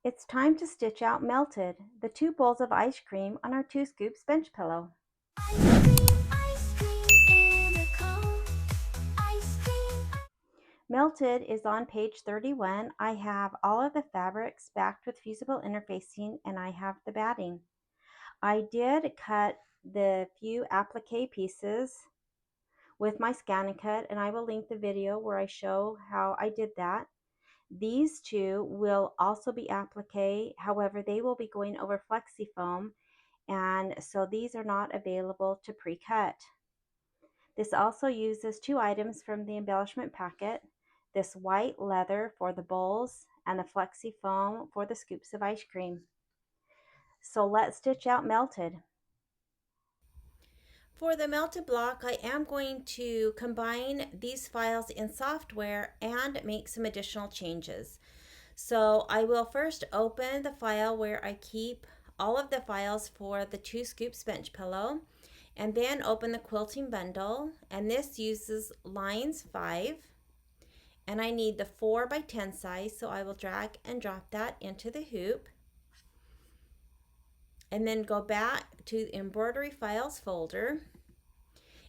It's time to stitch out Melted, the 2 bowls of ice cream on our 2 scoops bench pillow. Melted is on page 31. I have all of the fabrics backed with fusible interfacing and I have the batting. I did cut the few applique pieces with my ScanNCut, and I will link the video where I show how I did that. These two will also be applique, however they will be going over flexi foam, and so these are not available to pre-cut. This also uses 2 items from the embellishment packet, this white leather for the bowls and the flexi foam for the scoops of ice cream. So let's stitch out Melted. For the melted block, I am going to combine these files in software and make some additional changes. So I will first open the file where I keep all of the files for the 2 scoops bench pillow, and then open the quilting bundle, and this uses lines 5, and I need the 4x10 size, so I will drag and drop that into the hoop, and then go back to the embroidery files folder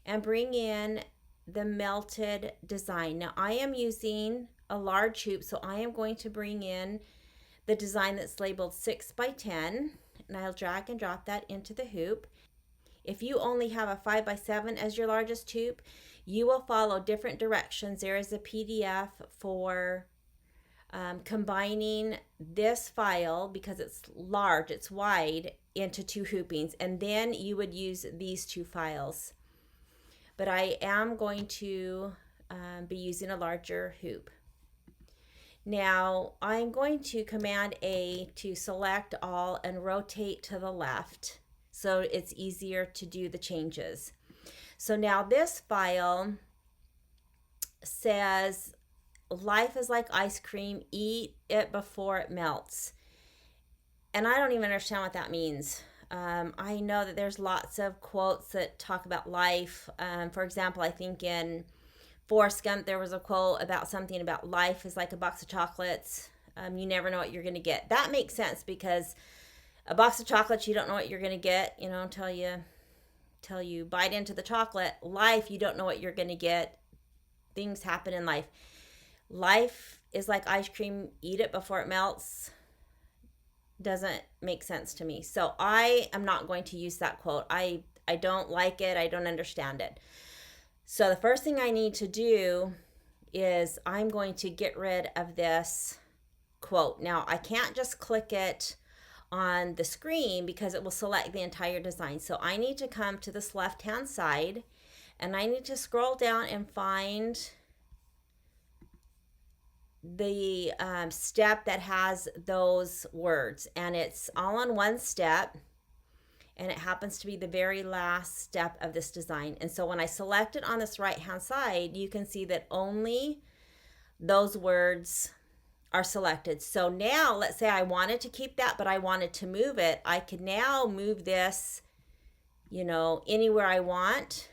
and bring in the melted design. Now I am using a large hoop, so I am going to bring in the design that's labeled 6x10, and I'll drag and drop that into the hoop. If you only have a 5x7 as your largest hoop, you will follow different directions. There is a PDF for combining this file, because it's large, it's wide, into 2 hoopings, and then you would use these 2 files. But I am going to be using a larger hoop. Now I'm going to Command A to select all and rotate to the left so it's easier to do the changes. So now this file says, life is like ice cream, eat it before it melts. And I don't even understand what that means. I know that there's lots of quotes that talk about life. For example, I think in Forrest Gump there was a quote about something about life is like a box of chocolates. You never know what you're going to get. That makes sense, because a box of chocolates, you don't know what you're going to get, until you bite into the chocolate. Life, you don't know what you're going to get. Things happen in life. Life is like ice cream, eat it before it melts. Doesn't make sense to me. So I am not going to use that quote. I don't like it. I don't understand it. So the first thing I need to do is I'm going to get rid of this quote. Now I can't just click it on the screen because it will select the entire design. So I need to come to this left-hand side, and I need to scroll down and find the step that has those words, and it's all on one step, and it happens to be the very last step of this design. And so when I select it on this right hand side, you can see that only those words are selected. So now let's say I wanted to keep that, but I wanted to move it. I could now move this anywhere I want,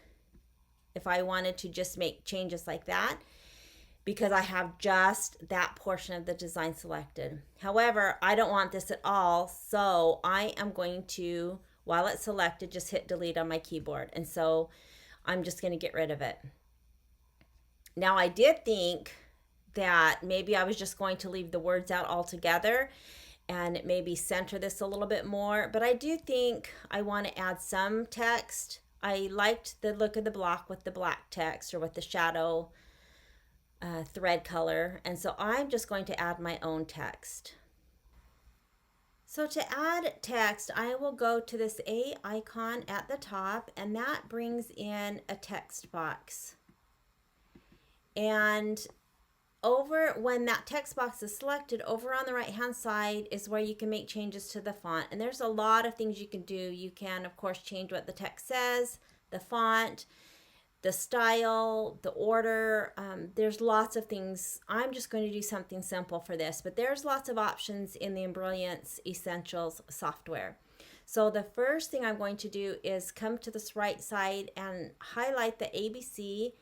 if I wanted to just make changes like that, because I have just that portion of the design selected. However, I don't want this at all, so I am going to, while it's selected, just hit delete on my keyboard. And so I'm just going to get rid of it. Now I did think that maybe I was just going to leave the words out altogether and maybe center this a little bit more, but I do think I want to add some text. I liked the look of the block with the black text or with the shadow thread color, and so I'm just going to add my own text. So to add text, I will go to this A icon at the top, and that brings in a text box. And when that text box is selected, over on the right hand side is where you can make changes to the font. And there's a lot of things you can do. You can, of course, change what the text says, the font, the style, the order. There's lots of things. I'm just going to do something simple for this, but there's lots of options in the Embrilliance Essentials software. So the first thing I'm going to do is come to this right side and highlight the ABC,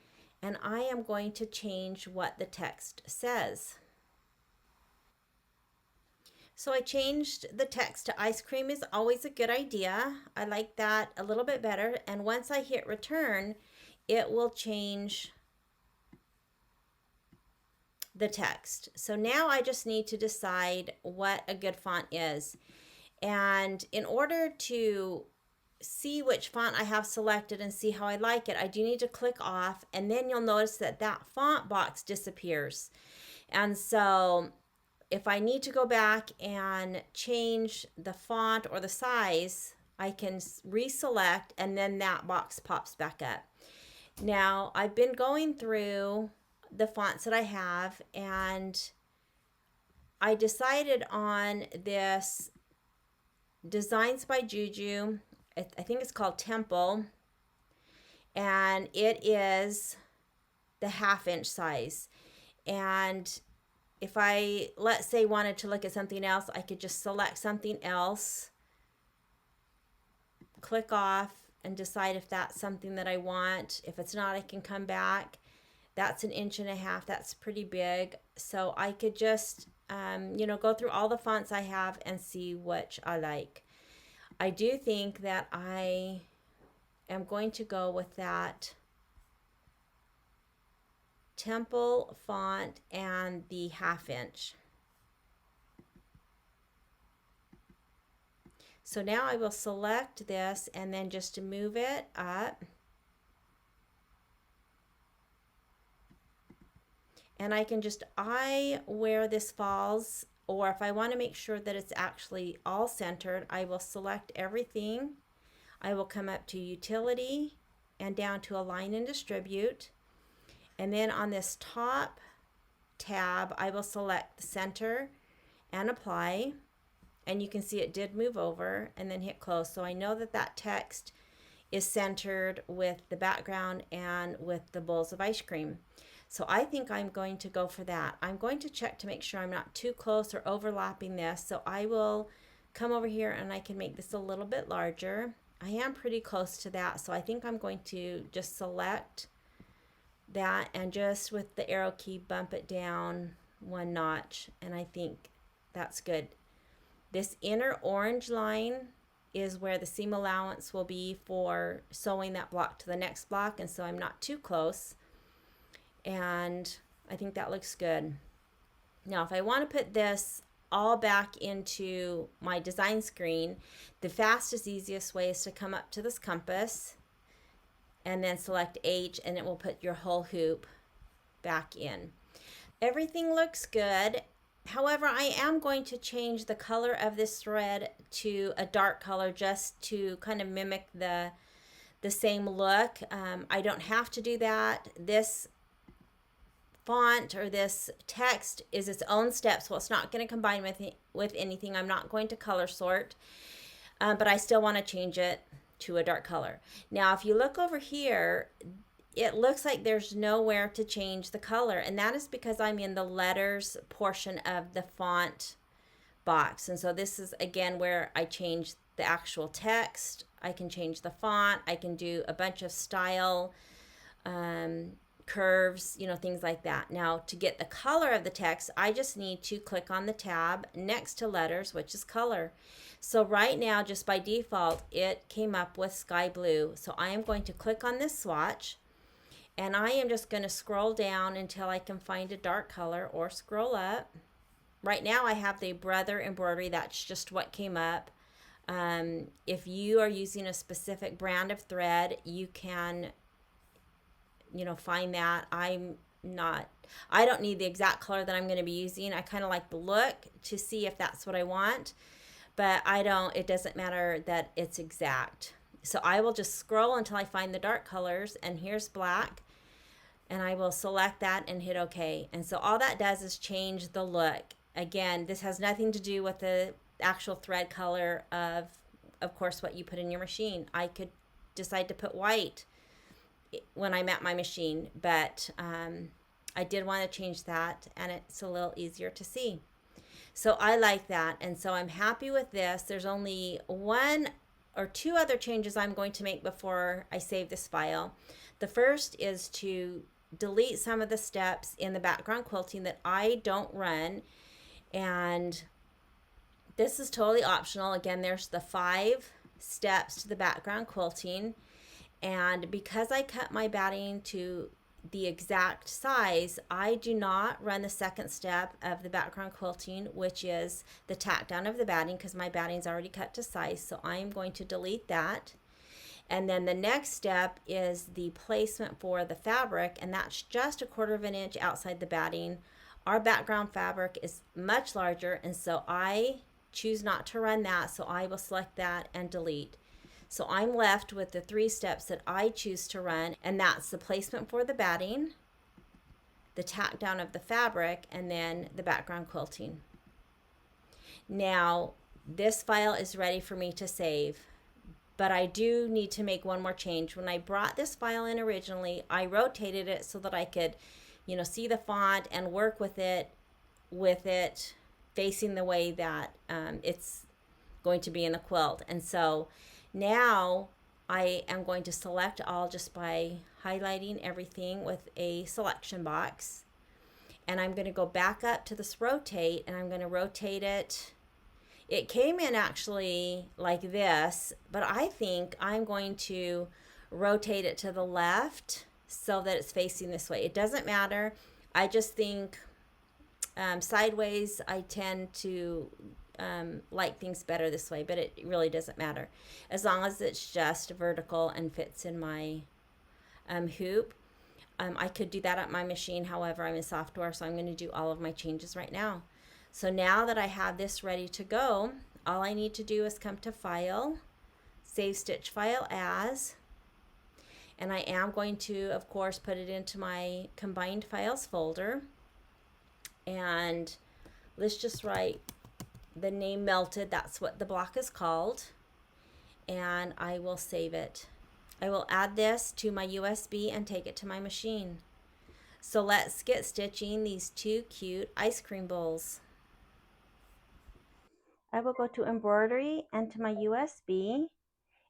and I am going to change what the text says. So I changed the text to ice cream is always a good idea. I like that a little bit better. And once I hit return, it will change the text. So now I just need to decide what a good font is. And in order to see which font I have selected and see how I like it, I do need to click off, and then you'll notice that that font box disappears. And so if I need to go back and change the font or the size, I can reselect, and then that box pops back up. Now, I've been going through the fonts that I have, and I decided on this Designs by Juju. I think it's called Temple, and it is the 1/2 inch size. And if I, let's say, wanted to look at something else, I could just select something else, click off, and decide if that's something that I want. If it's not, I can come back. That's 1.5 inches. That's pretty big. So I could just, go through all the fonts I have and see which I like. I do think that I am going to go with that Temple font and the 1/2 inch. So now I will select this and then just move it up. And I can just eye where this falls, or if I want to make sure that it's actually all centered, I will select everything. I will come up to Utility and down to Align and Distribute. And then on this top tab, I will select the center and apply. And you can see it did move over, and then hit close. So I know that that text is centered with the background and with the bowls of ice cream. So I think I'm going to go for that. I'm going to check to make sure I'm not too close or overlapping this. So I will come over here and I can make this a little bit larger. I am pretty close to that. So I think I'm going to just select that and just with the arrow key bump it down 1 notch. And I think that's good. This inner orange line is where the seam allowance will be for sewing that block to the next block. And so I'm not too close. And I think that looks good. Now, if I want to put this all back into my design screen, the fastest, easiest way is to come up to this compass and then select H, and it will put your whole hoop back in. Everything looks good. However, I am going to change the color of this thread to a dark color just to kind of mimic the same look. I don't have to do that. This font or this text is its own step, so it's not going to combine with anything. I'm not going to color sort, but I still want to change it to a dark color. Now, if you look over here, it looks like there's nowhere to change the color, and that is because I'm in the letters portion of the font box. And so this is again where I change the actual text. I can change the font. I can do a bunch of style curves, things like that. Now, to get the color of the text, I just need to click on the tab next to letters, which is color. So right now, just by default, it came up with sky blue. So I am going to click on this swatch, and I am just going to scroll down until I can find a dark color, or scroll up. Right now I have the Brother embroidery. That's just what came up. If you are using a specific brand of thread, you can find that. I don't need the exact color that I'm going to be using. I kind of like the look to see if that's what I want, but it doesn't matter that it's exact. So I will just scroll until I find the dark colors, and here's black, and I will select that and hit OK. And so all that does is change the look. Again, this has nothing to do with the actual thread color of course, what you put in your machine. I could decide to put white when I'm at my machine, but I did want to change that, and it's a little easier to see. So I like that, and so I'm happy with this. There's only 1 or 2 other changes I'm going to make before I save this file. The first is to delete some of the steps in the background quilting that I don't run, and This is totally optional. Again, there's the 5 steps to the background quilting. And because I cut my batting to the exact size, I do not run the second step of the background quilting, which is the tack down of the batting, because my batting's already cut to size. So I'm going to delete that. And then the next step is the placement for the fabric, and that's just 1/4 of an inch outside the batting. Our background fabric is much larger, and so I choose not to run that, so I will select that and delete. So I'm left with the 3 steps that I choose to run, and that's the placement for the batting, the tack down of the fabric, and then the background quilting. Now, this file is ready for me to save, but I do need to make one more change. When I brought this file in originally, I rotated it so that I could, see the font and work with it facing the way that it's going to be in the quilt. And so now I am going to select all just by highlighting everything with a selection box. And I'm going to go back up to this rotate, and I'm going to rotate it. It came in actually like this, but I think I'm going to rotate it to the left so that it's facing this way. It doesn't matter. I just think sideways, I tend to like things better this way, but it really doesn't matter as long as it's just vertical and fits in my hoop. I could do that at my machine. However, I'm in software, so I'm going to do all of my changes right now. So now that I have this ready to go, all I need to do is come to File, Save Stitch File As, and I am going to, of course, put it into my Combined Files folder. And let's just write the name Melted. That's what the block is called. And I will save it. I will add this to my USB and take it to my machine. So let's get stitching these 2 cute ice cream bowls. I will go to Embroidery and to my USB,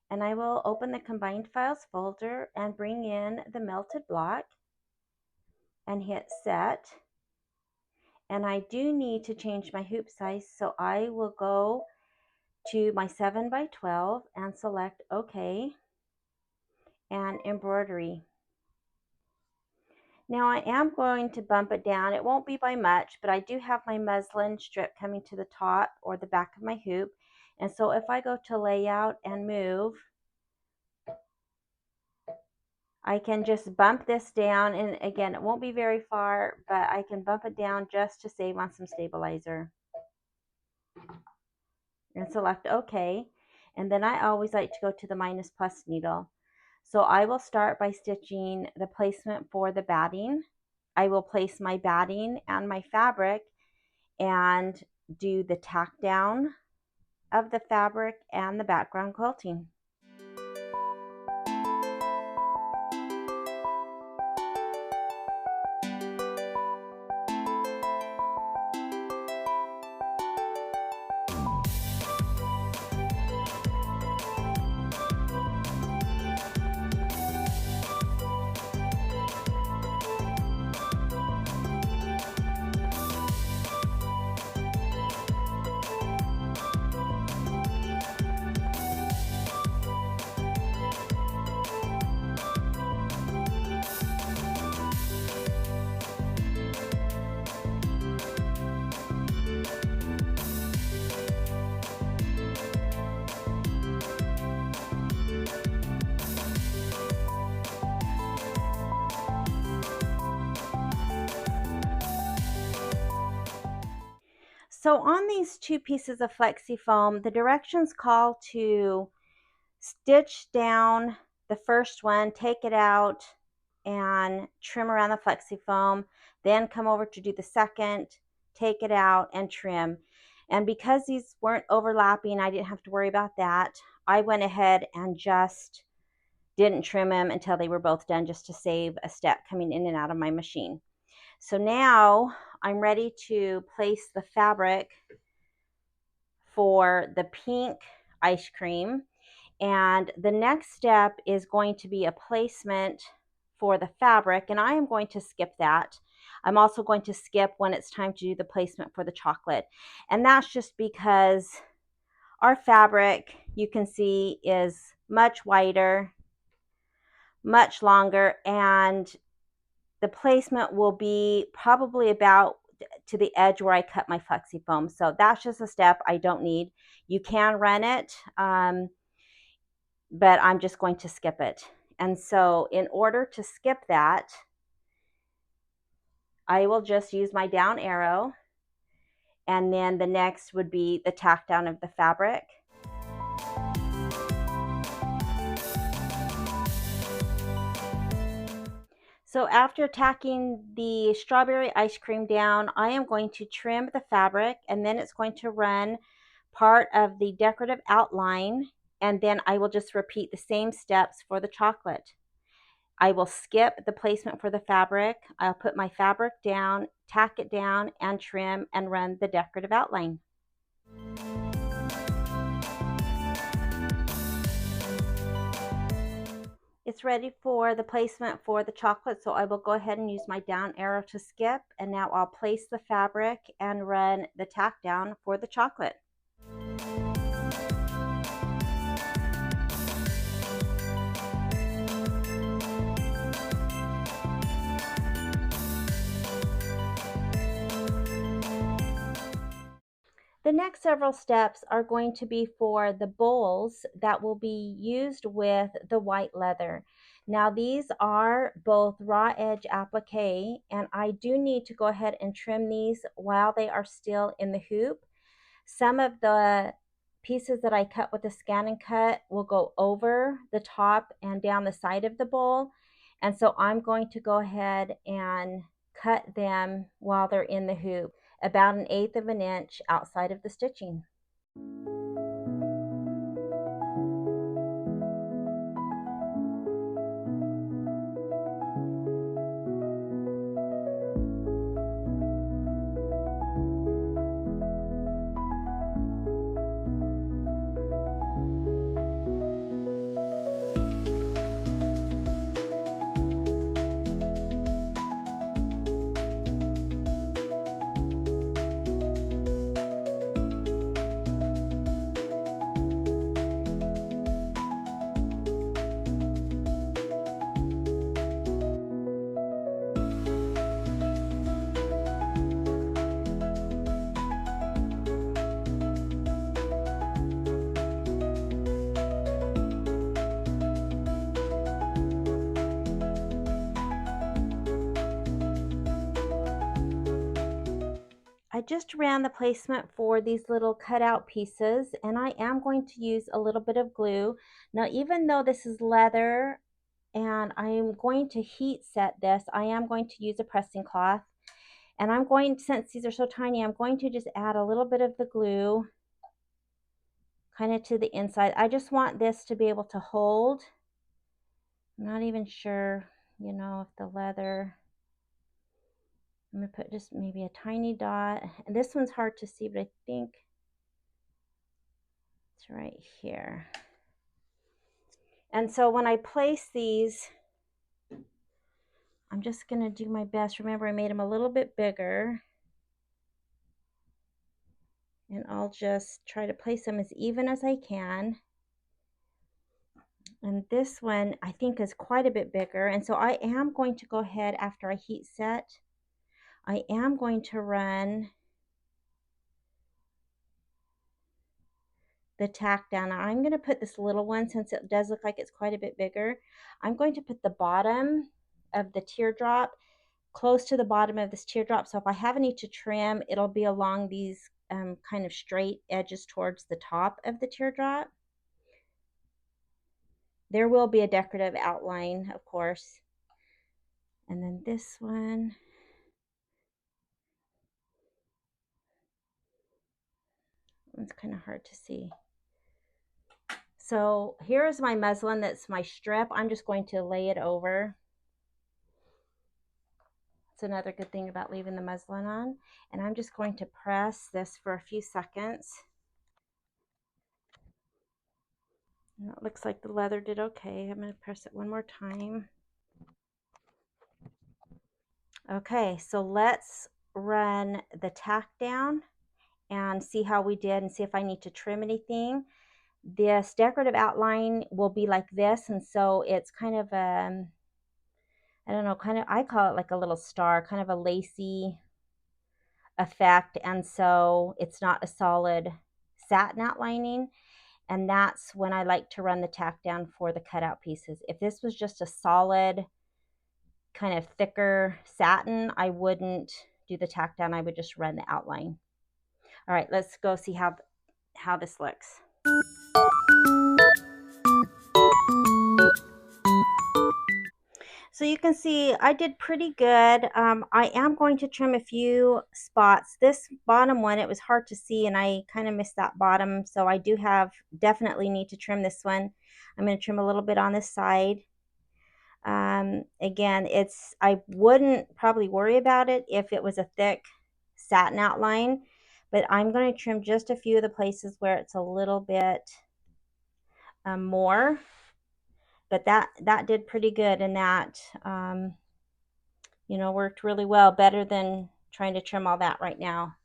and I will open the Combined Files folder and bring in the melted block and hit Set. And I do need to change my hoop size, so I will go to my 7x12 and select OK and Embroidery. Now I am going to bump it down. It won't be by much, but I do have my muslin strip coming to the top or the back of my hoop. And so if I go to Layout and Move, I can just bump this down. And again, it won't be very far, but I can bump it down just to save on some stabilizer. And select OK. And then I always like to go to the minus plus needle. So I will start by stitching the placement for the batting. I will place my batting and my fabric and do the tack down of the fabric and the background quilting. So on these 2 pieces of flexi foam, the directions call to stitch down the first one, take it out and trim around the flexi foam, then come over to do the second, take it out and trim. And because these weren't overlapping, I didn't have to worry about that. I went ahead and just didn't trim them until they were both done, just to save a step coming in and out of my machine. So now I'm ready to place the fabric for the pink ice cream. And the next step is going to be a placement for the fabric, and I am going to skip that. I'm also going to skip when it's time to do the placement for the chocolate. And that's just because our fabric, you can see, is much wider, much longer, and the placement will be probably about to the edge where I cut my flexi foam. So that's just a step I don't need. You can run it, but I'm just going to skip it. And so in order to skip that, I will just use my down arrow, and then the next would be the tack down of the fabric. So after tacking the strawberry ice cream down, I am going to trim the fabric, and then it's going to run part of the decorative outline, and then I will just repeat the same steps for the chocolate. I will skip the placement for the fabric. I'll put my fabric down, tack it down, and trim and run the decorative outline. It's ready for the placement for the chocolate, so I will go ahead and use my down arrow to skip, and now I'll place the fabric and run the tack down for the chocolate. The next several steps are going to be for the bowls that will be used with the white leather. Now these are both raw edge applique, and I do need to go ahead and trim these while they are still in the hoop. Some of the pieces that I cut with the ScanNCut will go over the top and down the side of the bowl, and so I'm going to go ahead and cut them while they're in the hoop, about 1/8 of an inch outside of the stitching. I just ran the placement for these little cutout pieces, and I am going to use a little bit of glue. Now, even though this is leather and I am going to heat set this, I am going to use a pressing cloth. And I'm going, since these are so tiny, I'm going to just add a little bit of the glue kind of to the inside. I just want this to be able to hold. I'm not even sure, you know, if the leather, I'm going to put just maybe a tiny dot. And this one's hard to see, but I think it's right here. And so when I place these, I'm just going to do my best. Remember, I made them a little bit bigger. And I'll just try to place them as even as I can. And this one I think is quite a bit bigger. And so I am going to go ahead, after I heat set, I am going to run the tack down. Now, I'm going to put this little one, since it does look like it's quite a bit bigger, I'm going to put the bottom of the teardrop close to the bottom of this teardrop. So if I have any to trim, it'll be along these kind of straight edges towards the top of the teardrop. There will be a decorative outline, of course. And then this one, it's kind of hard to see. So here's my muslin, that's my strip. I'm just going to lay it over. It's another good thing about leaving the muslin on. And I'm just going to press this for a few seconds. And it looks like the leather did okay. I'm going to press it one more time. Okay, so let's run the tack down and see how we did and see if I need to trim anything. This decorative outline will be like this, and so it's kind of a, I don't know, kind of, I call it like a little star, kind of a lacy effect, and so it's not a solid satin outlining, and that's when I like to run the tack down for the cutout pieces. If this was just a solid kind of thicker satin, I wouldn't do the tack down, I would just run the outline. All right, let's go see how this looks. So you can see I did pretty good. I am going to trim a few spots. This bottom one, it was hard to see and I kind of missed that bottom. So I do definitely need to trim this one. I'm going to trim a little bit on this side. Again, I wouldn't probably worry about it if it was a thick satin outline, but I'm going to trim just a few of the places where it's a little bit more. But that did pretty good, and that you know, worked really well, better than trying to trim all that right now.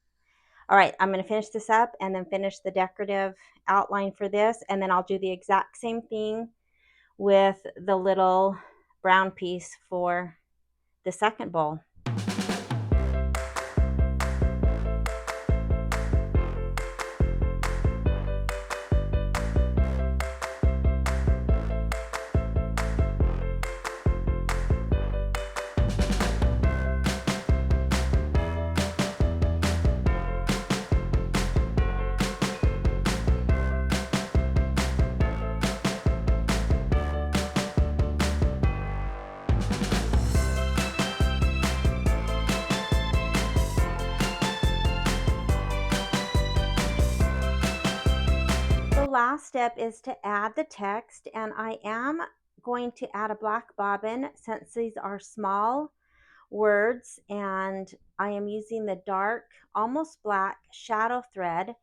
All right, I'm going to finish this up and then finish the decorative outline for this, and then I'll do the exact same thing with the little brown piece for the second bowl. Last step is to add the text, and I am going to add a black bobbin since these are small words, and I am using the dark, almost black shadow thread,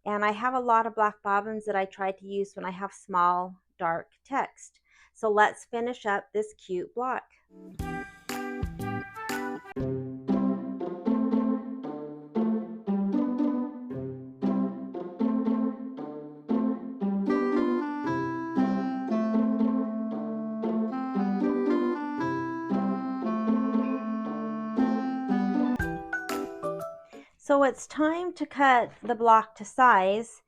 and I have a lot of black bobbins that I try to use when I have small dark text. So let's finish up this cute block. So it's time to cut the block to size,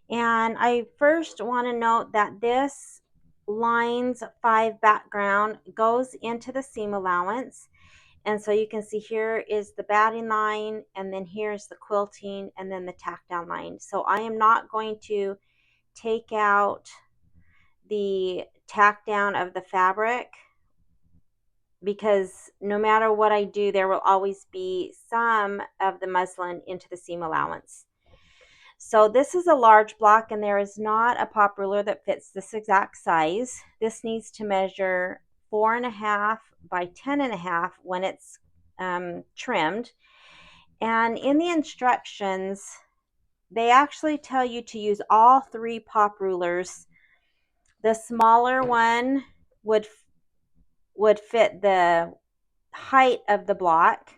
and I first want to note that this lines 5 background goes into the seam allowance, and so you can see here is the batting line, and then here's the quilting, and then the tack down line. So I am not going to take out the tack down of the fabric, because no matter what I do, there will always be some of the muslin into the seam allowance. So this is a large block, and there is not a pop ruler that fits this exact size. This needs to measure 4.5 by 10.5 when it's trimmed. And in the instructions, they actually tell you to use all 3 pop rulers. The smaller one would fit the height of the block,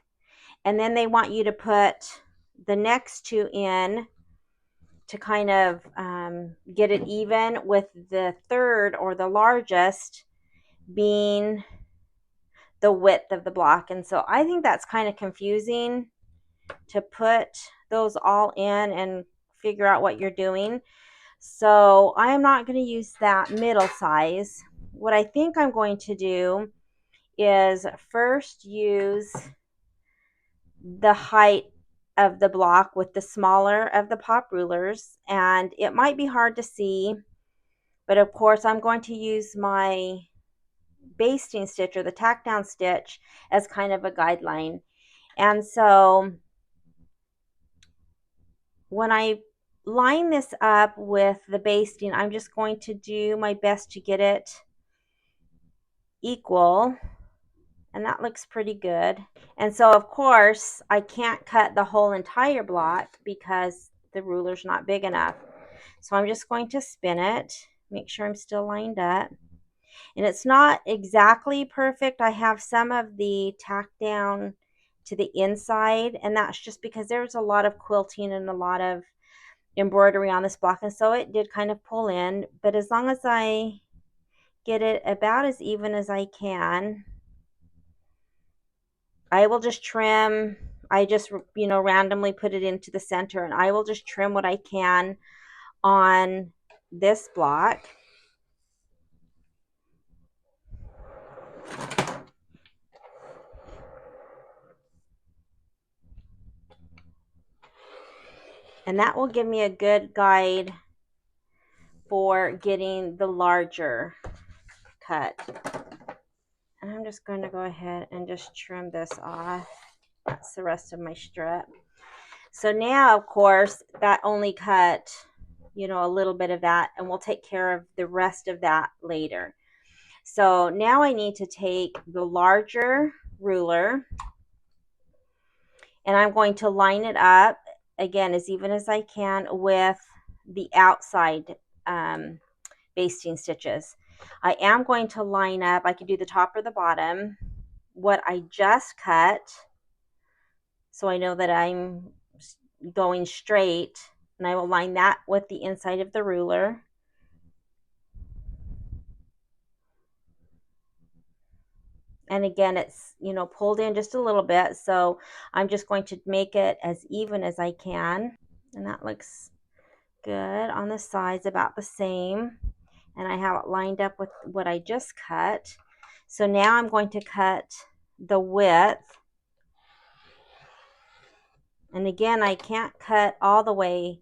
and then they want you to put the next 2 in to kind of get it even, with the third, or the largest, being the width of the block. And so I think that's kind of confusing to put those all in and figure out what you're doing. So I am not going to use that middle size. What I think I'm going to do is first use the height of the block with the smaller of the pop rulers, and it might be hard to see, but of course I'm going to use my basting stitch, or the tack down stitch, as kind of a guideline. And so when I line this up with the basting, I'm just going to do my best to get it equal, and that looks pretty good. And so of course I can't cut the whole entire block because the ruler's not big enough. So I'm just going to spin it, make sure I'm still lined up. And it's not exactly perfect. I have some of the tack down to the inside, and that's just because there's a lot of quilting and a lot of embroidery on this block, and so it did kind of pull in. But as long as I get it about as even as I can, I will just trim. I just, randomly put it into the center, and I will just trim what I can on this block. And that will give me a good guide for getting the larger cut. And I'm just going to go ahead and just trim this off. That's the rest of my strip. So now, of course, that only cut, a little bit of that, and we'll take care of the rest of that later. So now I need to take the larger ruler, and I'm going to line it up, again, as even as I can with the outside basting stitches. I am going to line up, I can do the top or the bottom, what I just cut, so I know that I'm going straight, and I will line that with the inside of the ruler. And again, it's, pulled in just a little bit, so I'm just going to make it as even as I can. And that looks good. On the sides, about the same. And I have it lined up with what I just cut. So now I'm going to cut the width. And again, I can't cut all the way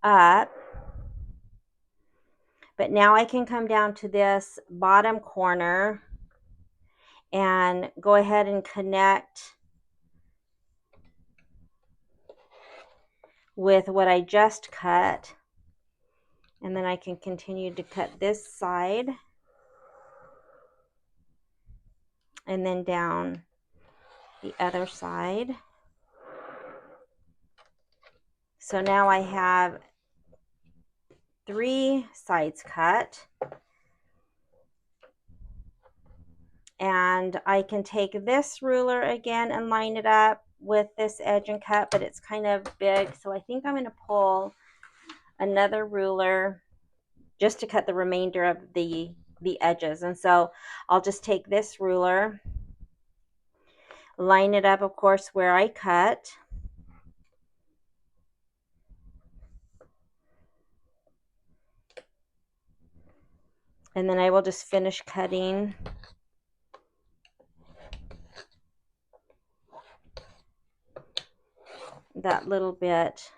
up. But now I can come down to this bottom corner and go ahead and connect with what I just cut. And then I can continue to cut this side and then down the other side. So now I have 3 sides cut. And I can take this ruler again and line it up with this edge and cut, but it's kind of big, so I think I'm going to pull another ruler just to cut the remainder of the edges. And so I'll just take this ruler, line it up, of course, where I cut, and then I will just finish cutting that little bit.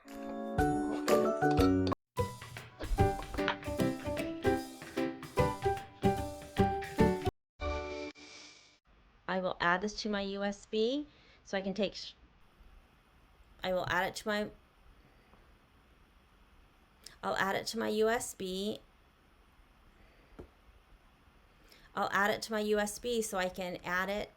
I will add this to my USB, so I can take, I will add it to my, I'll add it to my USB. I'll add it to my USB so I can add it.